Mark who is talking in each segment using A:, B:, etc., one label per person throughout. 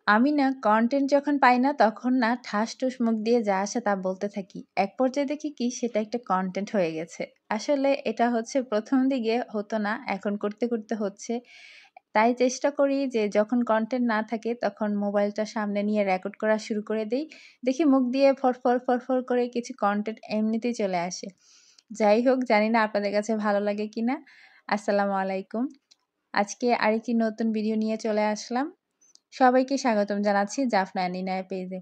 A: আমি না কনটেন্ট যখন পাই না তখন না ঠাস-টুস মুখ দিয়ে যা আসে তা বলতে থাকি। এক পর্যায়ে দেখি কি সেটা একটা কনটেন্ট হয়ে গেছে। আসলে এটা হচ্ছে ১ম দিকে হতো না, এখন করতে, করতে হচ্ছে। তাই চেষ্টা করি যে যখন কনটেন্ট না থাকে তখন মোবাইলটা সামনে নিয়ে রেকর্ড করা শুরু করে দেই। দেখি মুখ দিয়ে ফড়ফড়, ফড়ফড় করে কিছু কনটেন্ট এমনিতেই চলে আসে। যাই হোক জানি না আপনাদের কাছে ভালো লাগে কিনা? আসসালামু আলাইকুম। আজকে আরেকটি নতুন ভিডিও নিয়ে চলে আসলাম। সবাইকে স্বাগতম জানাচ্ছি জাফনা নিনায়া পেজে।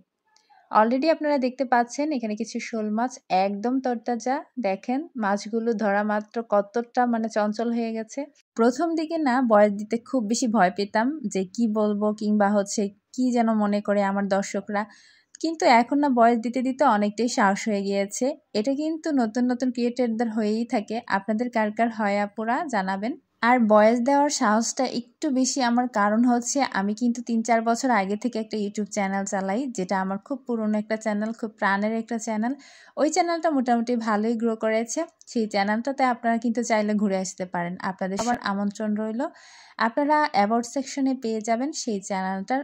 A: অলরেডি আপনারা দেখতে পাচ্ছেন এখানে কিছু শোল মাছ একদম তরতাজা। দেখেন মাছগুলো ধরা মাত্র কতটা মানে চঞ্চল হয়ে গেছে। ১ম দিকে না বয়স দিতে খুব বেশি ভয় পেতাম যে কি বলবো কিংবা হচ্ছে কি যেন মনে করে আমার দর্শকরা। কিন্তু এখন না বয়স দিতে, দিতে অনেকটাই সাহস হয়ে গিয়েছে। এটা কিন্তু নতুন, নতুন ক্রিয়েটরদের হয়েই থাকে। আপনাদের কার, কার হয় আপুরা জানাবেন। আর ভয়েস দেওয়ার সাহসটা একটু বেশি আমার কারণ হচ্ছে আমি কিন্তু ৩-৪ বছর আগে থেকে একটা ইউটিউব চ্যানেল চালাই। যেটা আমার খুব পুরনো একটা চ্যানেল, খুব প্রাণের একটা চ্যানেল। ওই চ্যানেলটা মোটামুটি ভালোই গ্রো করেছে। সেই চ্যানেলটাতে আপনারা কিন্তু চাইলে ঘুরে আসতে পারেন। আপনাদের সবার আমন্ত্রণ রইলো। আপনারা অ্যাবাউট সেকশনে পেয়ে যাবেন সেই চ্যানেলটার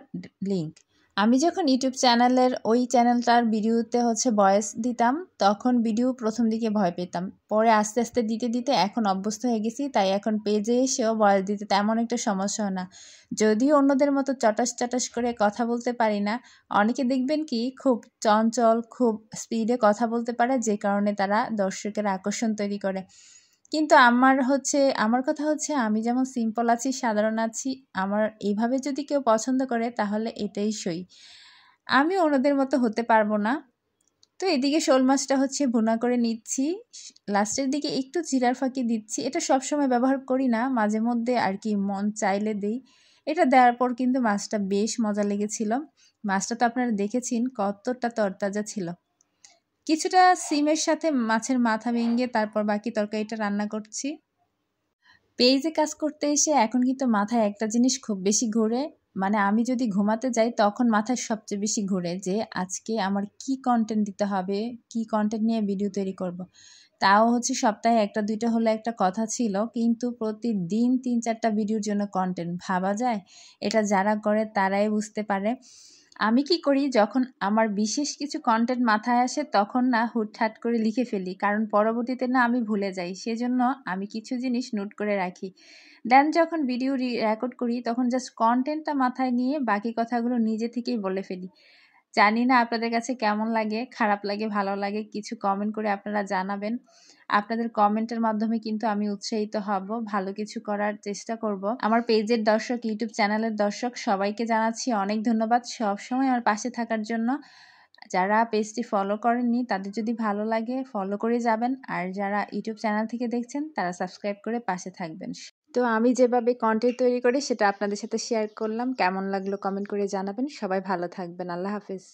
A: লিংক। আমি যখন ইউটিউব চ্যানেলের ওই চ্যানেলটার ভিডিওতে হচ্ছে ভয়েস দিতাম, তখন ভিডিও ১ম দিকে ভয় পেতাম। পরে আস্তে, আস্তে দিতে, দিতে এখন অভ্যস্ত হয়ে গেছি। তাই এখন পেজে এসেও ভয়েস দিতে তেমন একটা সমস্যা হয় না। যদিও অন্যদের মতো চটাস, চটাস করে কথা বলতে পারি না, অনেকে দেখবেন কি খুব চঞ্চল, খুব স্পিডে কথা বলতে পারে যে কারণে তারা দর্শকের আকর্ষণ তৈরি করে। কিন্তু আমার কথা হচ্ছে আমি যেমন সিম্পল আছি, সাধারণ আছি, আমার এইভাবে যদি কেউ পছন্দ করে তাহলে এটাই সই। আমি অন্যদের মতো হতে পারবো না। তো এদিকে শোল মাছটা হচ্ছে ভুনা করে নিচ্ছি। লাস্টের দিকে একটু জিরার ফাঁকি দিচ্ছি। এটা সবসময় ব্যবহার করি না, মাঝে মধ্যে আর কি মন চাইলে দেই। এটা দেওয়ার পর কিন্তু মাছটা বেশ মজা লেগেছিল। মাছটা তো আপনারা দেখেছেন কতটা তরতাজা ছিল। কিছুটা সিমের সাথে মাছের মাথা ভেঙে তারপর বাকি তরকারিটা রান্না করছি। পেজে কাজ করতে এসে এখন কিন্তু মাথায় একটা জিনিস খুব বেশি ঘোরে। মানে আমি যদি ঘুমাতে যাই তখন মাথায় সবচেয়ে বেশি ঘোরে যে আজকে আমার কি কনটেন্ট দিতে হবে, কি কনটেন্ট নিয়ে ভিডিও তৈরি করব। তাও হচ্ছে সপ্তাহে ১টা ২টা হলে একটা কথা ছিল, কিন্তু প্রতিদিন ৩-৪টা ভিডিওর জন্য কনটেন্ট ভাবা যায়? এটা যারা করে তারাই বুঝতে পারে। আমি কি করি যখন আমার বিশেষ কিছু কনটেন্ট মাথায় আসে তখন না হুটহাট করে লিখে ফেলি, কারণ পরবর্তীতে না আমি ভুলে যাই। সেজন্য আমি কিছু জিনিস নোট করে রাখি। দেন যখন ভিডিও রেকর্ড করি তখন জাস্ট কনটেন্টটা মাথায় নিয়ে বাকি কথাগুলো নিজে থেকেই বলে ফেলি। জানি না আপনাদের কাছে কেমন লাগে, খারাপ লাগে, ভালো লাগে, কিছু কমেন্ট করে আপনারা জানাবেন। আপনাদের কমেন্টের মাধ্যমে কিন্তু আমি উৎসাহিত হব, ভালো কিছু করার চেষ্টা করব। আমার পেজের দর্শক, ইউটিউব চ্যানেলের দর্শক সবাইকে জানাচ্ছি অনেক ধন্যবাদ সবসময় আমার পাশে থাকার জন্য। যারা পেজটি ফলো করেননি তাদের যদি ভালো লাগে ফলো করে যাবেন, আর যারা ইউটিউব চ্যানেল থেকে দেখছেন তারা সাবস্ক্রাইব করে পাশে থাকবেন। তো আমি যেভাবে কন্টেন্ট তৈরি করি সেটা আপনাদের সাথে শেয়ার করলাম। কেমন লাগলো কমেন্ট করে জানাবেন। সবাই ভালো থাকবেন। আল্লাহ হাফেজ।